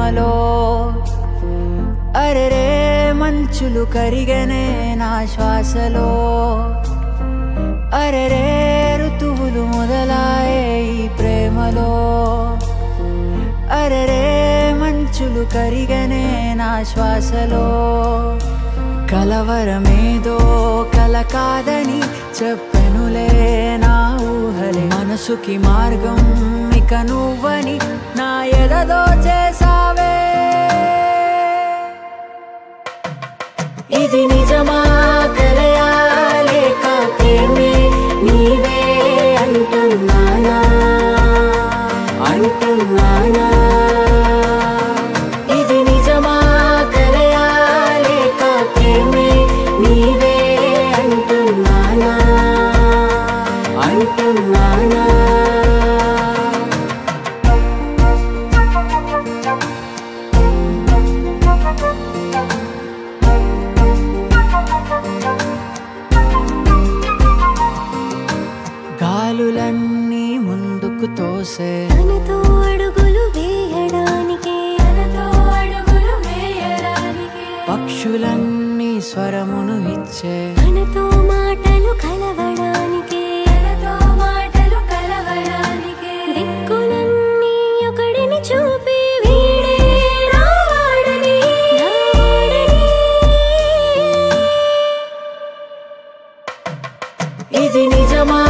ప్రేమలో అరెరే మంచులు కరిగనే నా శ్వాసలో అరెరే ఋతువులు మొదలాయే ఈ ప్రేమలో అరెరే మంచులు కరిగనే నా శ్వాసలో కలవరమేదో కల కాదని చెప్పెనులే నా ఊహలే మనసుకి మార్గం ఇక నువ్వని నా ఎదదో చేసావే ఇది నిజమా కలయా లేక ప్రేమే నీవే అంటున్నానా అంటున్నానా ఇది నిజమా కలయా లేక ప్రేమే నీవే అంటున్నానా అంటున్నానా గాలులన్నీ ముందుకు తోసే తనతో అడుగులు వేయడానికే పక్షులన్నీ స్వరమును ఇచ్చే తనతో మాటలు కలవడానికే దిక్కులన్నీ ఒకడిని చూపి వీడే రావాడని ఇది నిజమా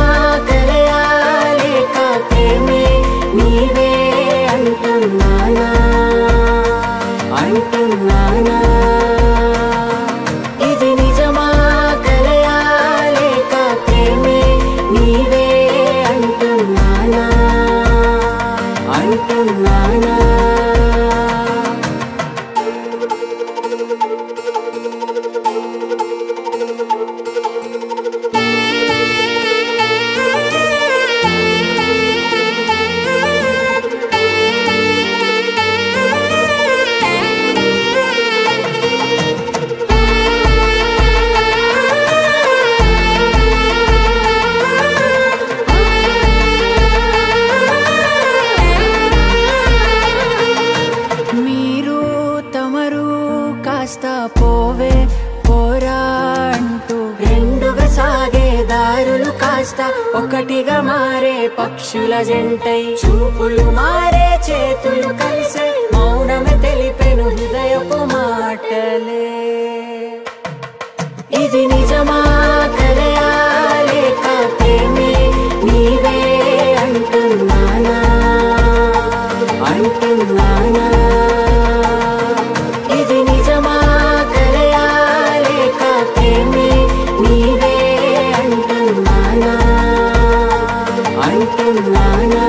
కలయా లేక ప్రేమే నీవే అంటున్నానా అంటున్నానా ఇది నిజమా కలయా లేక ప్రేమే నీవే అంటున్నానా అంటున్నానా మీరు తమరు కాస్త పోవే పోరా అంటూ రెండుగా సాగే దారులు కాస్త ఒకటిగా మారే పక్షుల జంటై చూపులు మారే చేతులు కలిసే మౌనమే తెలిపెను హృదయపు మాటలే ఇది నిజమా కలయా లేక ప్రేమే నీవే అంటున్నానా అంటున్నానా ఇది నిజమా కలయా లేక ప్రేమే నీవే అంటున్నానా అంటున్నానా